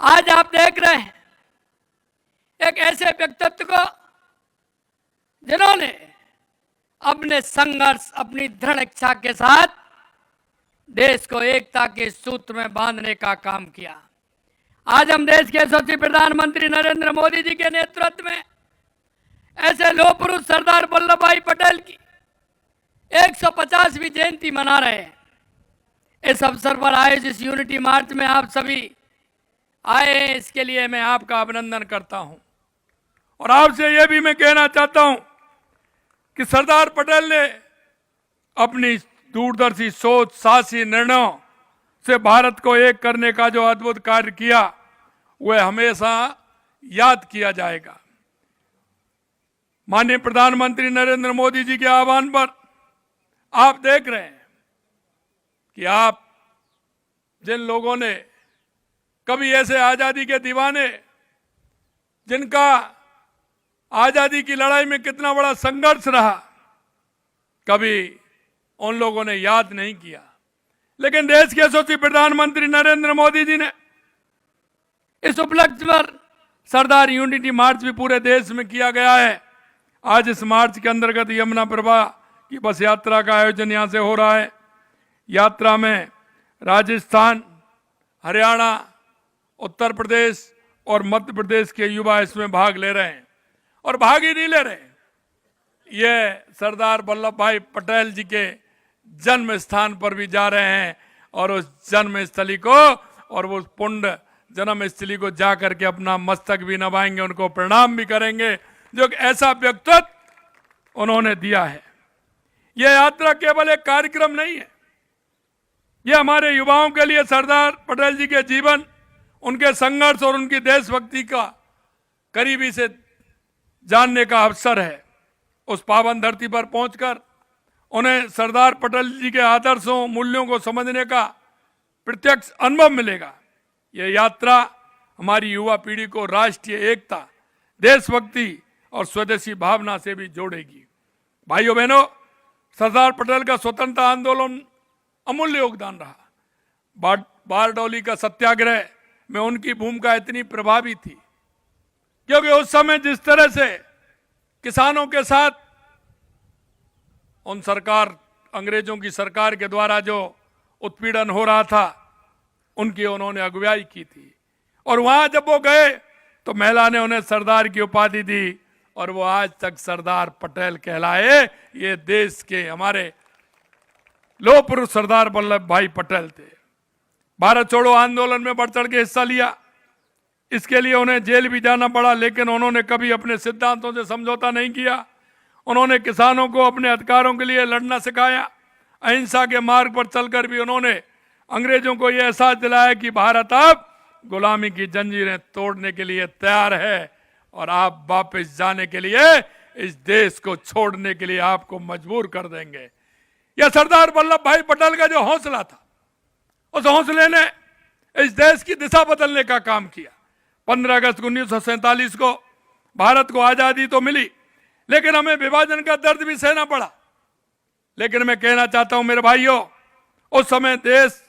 आज आप देख रहे हैं एक ऐसे व्यक्तित्व को जिन्होंने अपने संघर्ष, अपनी दृढ़ इच्छा के साथ देश को एकता के सूत्र में बांधने का काम किया। आज हम देश के यशस्वी प्रधानमंत्री नरेंद्र मोदी जी के नेतृत्व में ऐसे लौह पुरुष सरदार वल्लभ भाई पटेल की 150वीं जयंती मना रहे हैं। इस अवसर पर आयोजित इस यूनिटी मार्च में आप सभी आए हैं, इसके लिए मैं आपका अभिनंदन करता हूं। और आपसे यह भी मैं कहना चाहता हूं कि सरदार पटेल ने अपनी दूरदर्शी सोच, साहसी निर्णयों से भारत को एक करने का जो अद्भुत कार्य किया, वह हमेशा याद किया जाएगा। माननीय प्रधानमंत्री नरेंद्र मोदी जी के आह्वान पर आप देख रहे हैं कि आप जिन लोगों ने कभी ऐसे आजादी के दीवाने, जिनका आजादी की लड़ाई में कितना बड़ा संघर्ष रहा, कभी उन लोगों ने याद नहीं किया। लेकिन देश के यशस्वी प्रधानमंत्री नरेंद्र मोदी जी ने इस उपलक्ष्य पर सरदार यूनिटी मार्च भी पूरे देश में किया गया है। आज इस मार्च के अंतर्गत यमुना प्रभा की बस यात्रा का आयोजन यहां से हो रहा है। यात्रा में राजस्थान, हरियाणा, उत्तर प्रदेश और मध्य प्रदेश के युवा इसमें भाग ले रहे हैं। और भाग ही नहीं ले रहे, ये सरदार वल्लभ भाई पटेल जी के जन्म स्थान पर भी जा रहे हैं और उस जन्म स्थली को और वो पुण्य जन्म स्थली को जाकर के अपना मस्तक भी नवाएंगे, उनको प्रणाम भी करेंगे, जो ऐसा व्यक्तित्व उन्होंने दिया है। यह यात्रा केवल एक कार्यक्रम नहीं है, यह हमारे युवाओं के लिए सरदार पटेल जी के जीवन, उनके संघर्ष और उनकी देशभक्ति का करीबी से जानने का अवसर है। उस पावन धरती पर पहुंचकर उन्हें सरदार पटेल जी के आदर्शों, मूल्यों को समझने का प्रत्यक्ष अनुभव मिलेगा। यह यात्रा हमारी युवा पीढ़ी को राष्ट्रीय एकता, देशभक्ति और स्वदेशी भावना से भी जोड़ेगी। भाइयों बहनों, सरदार पटेल का स्वतंत्रता आंदोलन अमूल्य योगदान रहा। बारडोली का सत्याग्रह में उनकी भूमिका इतनी प्रभावी थी, क्योंकि उस समय जिस तरह से किसानों के साथ उन सरकार, अंग्रेजों की सरकार के द्वारा जो उत्पीड़न हो रहा था, उनकी उन्होंने अगुवाई की थी। और वहां जब वो गए तो महिला ने उन्हें सरदार की उपाधि दी और वो आज तक सरदार पटेल कहलाए। ये देश के हमारे लौह पुरुष सरदार वल्लभ भाई पटेल थे। भारत छोड़ो आंदोलन में बढ़ चढ़ के हिस्सा लिया, इसके लिए उन्हें जेल भी जाना पड़ा, लेकिन उन्होंने कभी अपने सिद्धांतों से समझौता नहीं किया। उन्होंने किसानों को अपने अधिकारों के लिए लड़ना सिखाया। अहिंसा के मार्ग पर चलकर भी उन्होंने अंग्रेजों को यह एहसास दिलाया कि भारत अब गुलामी की जंजीरें तोड़ने के लिए तैयार है और आप वापस जाने के लिए, इस देश को छोड़ने के लिए आपको मजबूर कर देंगे। यह सरदार वल्लभ भाई पटेल का जो हौसला था, उस हौसले ने इस देश की दिशा बदलने का काम किया। 15 अगस्त 1947 को भारत को आजादी तो मिली, लेकिन हमें विभाजन का दर्द भी सहना पड़ा। लेकिन मैं कहना चाहता हूं मेरे भाइयों, उस समय देश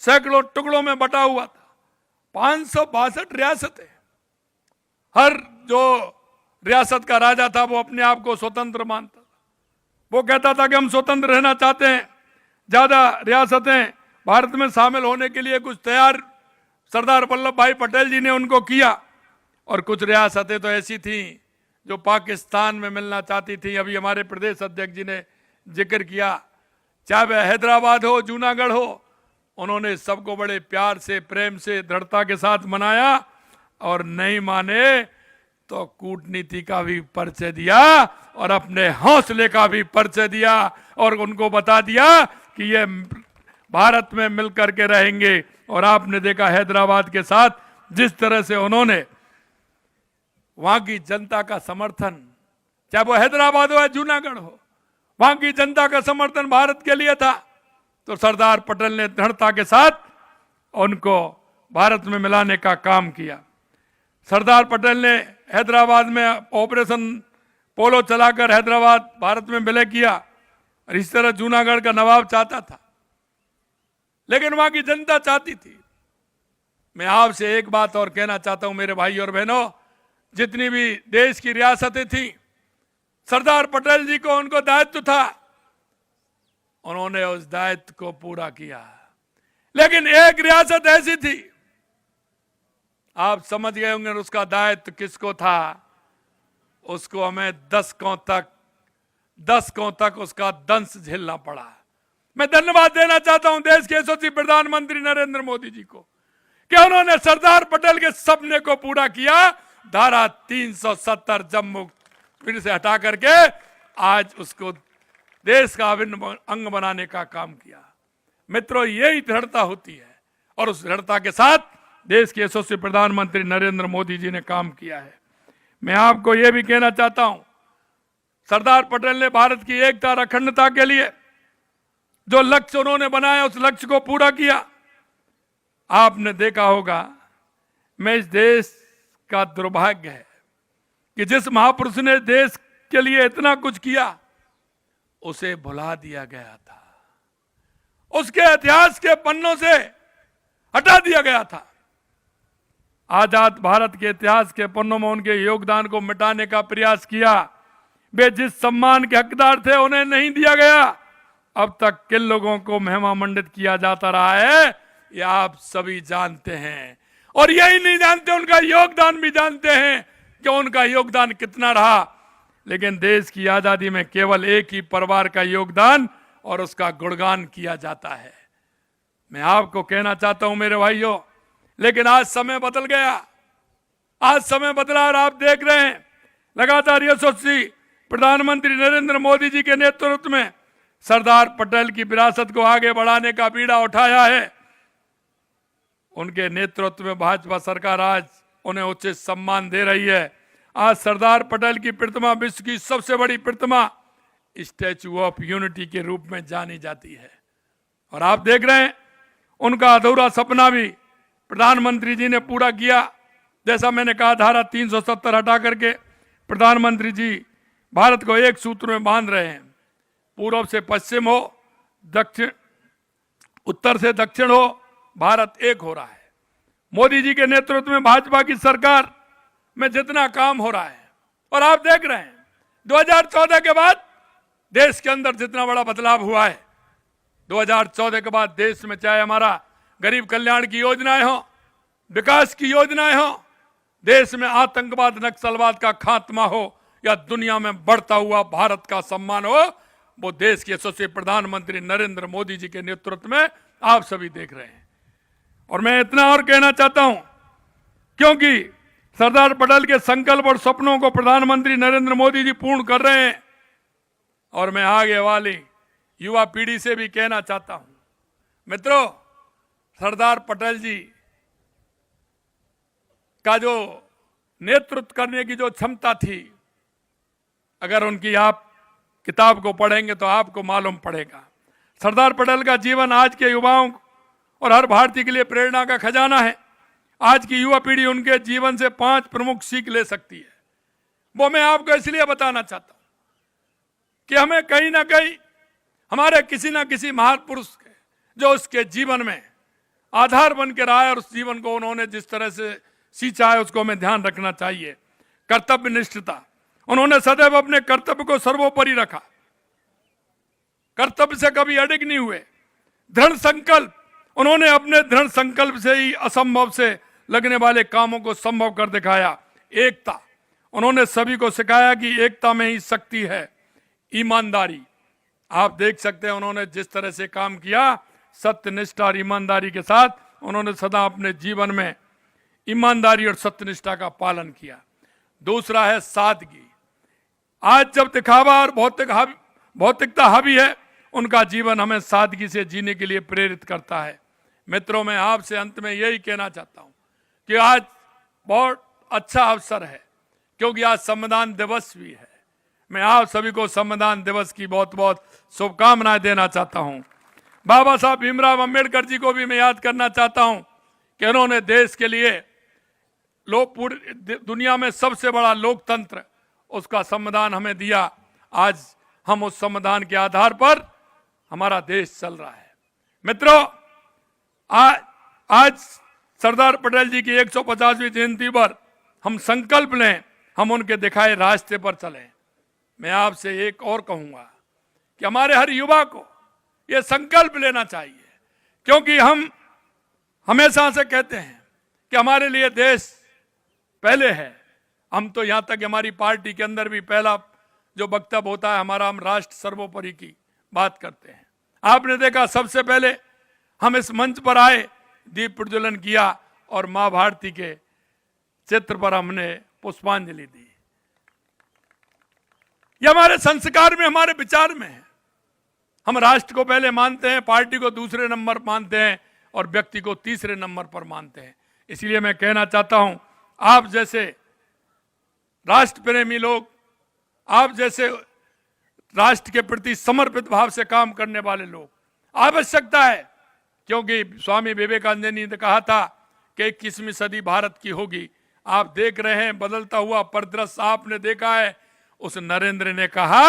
सैकड़ों टुकड़ों में बटा हुआ था, 562 रियासतें। हर जो रियासत का राजा था वो अपने आप को स्वतंत्र मानता था। वो कहता था कि हम स्वतंत्र रहना चाहते हैं। ज्यादा रियासतें भारत में शामिल होने के लिए कुछ तैयार सरदार वल्लभ भाई पटेल जी ने उनको किया, और कुछ रियासतें तो ऐसी थीं जो पाकिस्तान में मिलना चाहती थी। अभी हमारे प्रदेश अध्यक्ष जी ने जिक्र किया, चाहे वह हैदराबाद हो, जूनागढ़ हो, उन्होंने सबको बड़े प्यार से, प्रेम से, दृढ़ता के साथ मनाया और नहीं माने तो कूटनीति का भी परिचय दिया और अपने हौसले का भी परिचय दिया और उनको बता दिया कि ये भारत में मिलकर के रहेंगे। और आपने देखा हैदराबाद के साथ जिस तरह से उन्होंने वहां की जनता का समर्थन, चाहे वो हैदराबाद हो या जूनागढ़ हो, वहां की जनता का समर्थन भारत के लिए था। तो सरदार पटेल ने दृढ़ता के साथ उनको भारत में मिलाने का काम किया। सरदार पटेल ने हैदराबाद में ऑपरेशन पोलो चलाकर हैदराबाद भारत में विलय किया, और इस तरह जूनागढ़ का नवाब चाहता था, लेकिन वहां की जनता चाहती थी मैं आपसे एक बात और कहना चाहता हूं मेरे भाई और बहनों, जितनी भी देश की रियासतें थी, सरदार पटेल जी को उनको दायित्व था, उन्होंने उस दायित्व को पूरा किया। लेकिन एक रियासत ऐसी थी, आप समझ गए होंगे उसका दायित्व किसको था। उसको हमें दशकों तक उसका दंश झेलना पड़ा। मैं धन्यवाद देना चाहता हूं देश के यशस्वी प्रधानमंत्री नरेंद्र मोदी जी को कि उन्होंने सरदार पटेल के सपने को पूरा किया। धारा 370 जम्मू फिर से हटा करके आज उसको देश का अभिन्न अंग बनाने का काम किया। मित्रों, यही दृढ़ता होती है और उस दृढ़ता के साथ देश के यशस्वी प्रधानमंत्री नरेंद्र मोदी जी ने काम किया है। मैं आपको यह भी कहना चाहता हूं, सरदार पटेल ने भारत की एकता और अखंडता के लिए जो लक्ष्य उन्होंने बनाया उस लक्ष्य को पूरा किया। आपने देखा होगा, मैं इस देश का दुर्भाग्य है कि जिस महापुरुष ने देश के लिए इतना कुछ किया उसे भुला दिया गया था, उसके इतिहास के पन्नों से हटा दिया गया था। आजाद भारत के इतिहास के पन्नों में उनके योगदान को मिटाने का प्रयास किया। वे जिस सम्मान के हकदार थे उन्हें नहीं दिया गया। अब तक किन लोगों को महिमामंडित किया जाता रहा है ये आप सभी जानते हैं, और यही नहीं जानते उनका योगदान भी जानते हैं कि उनका योगदान कितना रहा। लेकिन देश की आजादी में केवल एक ही परिवार का योगदान और उसका गुणगान किया जाता है। मैं आपको कहना चाहता हूं मेरे भाइयों, लेकिन आज समय बदल गया, आज समय बदला और आप देख रहे हैं लगातार यशस्वी प्रधानमंत्री नरेंद्र मोदी जी के नेतृत्व में सरदार पटेल की विरासत को आगे बढ़ाने का बीड़ा उठाया है। उनके नेतृत्व में भाजपा सरकार आज उन्हें उचित सम्मान दे रही है। आज सरदार पटेल की प्रतिमा विश्व की सबसे बड़ी प्रतिमा स्टैच्यू ऑफ यूनिटी के रूप में जानी जाती है, और आप देख रहे हैं उनका अधूरा सपना भी प्रधानमंत्री जी ने पूरा किया। जैसा मैंने कहा, धारा 370 हटा करके प्रधानमंत्री जी भारत को एक सूत्र में बांध रहे हैं। पूर्व से पश्चिम हो, दक्षिण उत्तर से दक्षिण हो, भारत एक हो रहा है। मोदी जी के नेतृत्व में भाजपा की सरकार में जितना काम हो रहा है, और आप देख रहे हैं 2014 के बाद देश के अंदर जितना बड़ा बदलाव हुआ है। 2014 के बाद देश में चाहे हमारा गरीब कल्याण की योजनाएं हो, विकास की योजनाएं हो, देश में आतंकवाद नक्सलवाद का खात्मा हो, या दुनिया में बढ़ता हुआ भारत का सम्मान हो, वो देश के यशस्वी प्रधानमंत्री नरेंद्र मोदी जी के नेतृत्व में आप सभी देख रहे हैं। और मैं इतना और कहना चाहता हूं, क्योंकि सरदार पटेल के संकल्प और सपनों को प्रधानमंत्री नरेंद्र मोदी जी पूर्ण कर रहे हैं, और मैं आगे वाली युवा पीढ़ी से भी कहना चाहता हूं, मित्रों, सरदार पटेल जी का जो नेतृत्व करने की जो क्षमता थी, अगर उनकी आप किताब को पढ़ेंगे तो आपको मालूम पड़ेगा। सरदार पटेल का जीवन आज के युवाओं और हर भारतीय के लिए प्रेरणा का खजाना है। आज की युवा पीढ़ी उनके जीवन से 5 प्रमुख सीख ले सकती है। वो मैं आपको इसलिए बताना चाहता हूं कि हमें कहीं ना कहीं हमारे किसी ना किसी महापुरुष के जो उसके जीवन में आधार बन के रहा है और उस जीवन को उन्होंने जिस तरह से सींचा है उसको हमें ध्यान रखना चाहिए। कर्तव्य निष्ठता, उन्होंने सदैव अपने कर्तव्य को सर्वोपरि रखा, कर्तव्य से कभी अडिग नहीं हुए। दृढ़ संकल्प, उन्होंने अपने दृढ़ संकल्प से ही असंभव से लगने वाले कामों को संभव कर दिखाया। एकता, उन्होंने सभी को सिखाया कि एकता में ही शक्ति है। ईमानदारी, आप देख सकते हैं उन्होंने जिस तरह से काम किया, सत्यनिष्ठा और ईमानदारी के साथ उन्होंने सदा अपने जीवन में ईमानदारी और सत्यनिष्ठा का पालन किया। दूसरा है सादगी। आज जब दिखावा और भौतिकता हावी है, उनका जीवन हमें सादगी से जीने के लिए प्रेरित करता है। मित्रों, मैं आपसे अंत में यही कहना चाहता हूं कि आज बहुत अच्छा अवसर है, क्योंकि आज संविधान दिवस भी है। मैं आप सभी को संविधान दिवस की बहुत बहुत शुभकामनाएं देना चाहता हूं। बाबा साहब भीमराव अंबेडकर जी को भी मैं याद करना चाहता हूं कि उन्होंने देश के लिए पूरी दुनिया में सबसे बड़ा लोकतंत्र, उसका संविधान हमें दिया। आज हम उस संविधान के आधार पर हमारा देश चल रहा है। मित्रों, आज सरदार पटेल जी की 150वीं जयंती पर हम संकल्प लें, हम उनके दिखाए रास्ते पर चलें। मैं आपसे एक और कहूंगा कि हमारे हर युवा को यह संकल्प लेना चाहिए, क्योंकि हम हमेशा से कहते हैं कि हमारे लिए देश पहले है। हम तो यहां तक हमारी पार्टी के अंदर भी पहला जो वक्तव्य होता है हमारा, हम राष्ट्र सर्वोपरि की बात करते हैं। आपने देखा सबसे पहले हम इस मंच पर आए, दीप प्रज्वलन किया और मां भारती के चित्र पर हमने पुष्पांजलि दी। यह हमारे संस्कार में, हमारे विचार में है। हम राष्ट्र को पहले मानते हैं, पार्टी को दूसरे नंबर मानते हैं और व्यक्ति को तीसरे नंबर पर मानते हैं। इसलिए मैं कहना चाहता हूं, आप जैसे राष्ट्र प्रेमी लोग, आप जैसे राष्ट्र के प्रति समर्पित भाव से काम करने वाले लोग, आवश्यकता है, क्योंकि स्वामी विवेकानंद ने कहा था कि 21वीं सदी भारत की होगी। आप देख रहे हैं बदलता हुआ परिदृश्य आपने देखा है। उस नरेंद्र ने कहा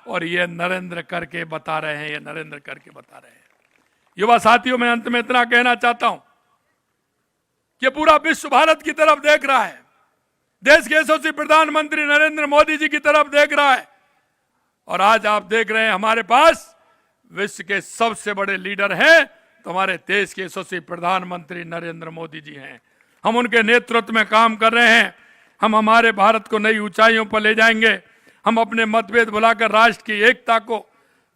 और ये नरेंद्र करके बता रहे हैं, ये नरेंद्र करके बता रहे हैं। युवा साथियों, मैं अंत में इतना कहना चाहता हूं कि पूरा विश्व भारत की तरफ देख रहा है, देश के यशस्वी प्रधानमंत्री नरेंद्र मोदी जी की तरफ देख रहा है। और आज आप देख रहे हैं हमारे पास विश्व के सबसे बड़े लीडर हैं, तो हमारे देश के यशस्वी प्रधानमंत्री नरेंद्र मोदी जी हैं। हम उनके नेतृत्व में काम कर रहे हैं। हम हमारे भारत को नई ऊंचाइयों पर ले जाएंगे। हम अपने मतभेद भुलाकर राष्ट्र की एकता को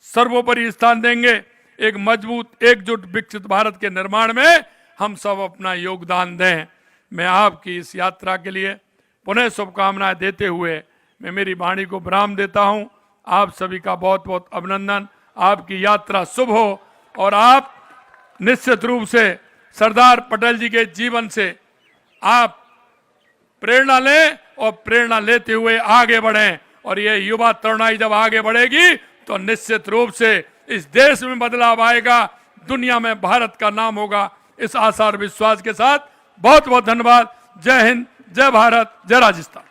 सर्वोपरि स्थान देंगे। एक मजबूत, एकजुट, विकसित भारत के निर्माण में हम सब अपना योगदान दें। मैं आपकी इस यात्रा के लिए पुनः शुभकामनाएं देते हुए मैं मेरी वाणी को विराम देता हूं। आप सभी का बहुत बहुत अभिनंदन। आपकी यात्रा शुभ हो और आप निश्चित रूप से सरदार पटेल जी के जीवन से आप प्रेरणा लें और प्रेरणा लेते हुए आगे बढ़ें। और ये युवा तरुणाई जब आगे बढ़ेगी तो निश्चित रूप से इस देश में बदलाव आएगा, दुनिया में भारत का नाम होगा। इस आशा और विश्वास के साथ बहुत बहुत धन्यवाद। जय हिंद, जय भारत, जय राजस्थान।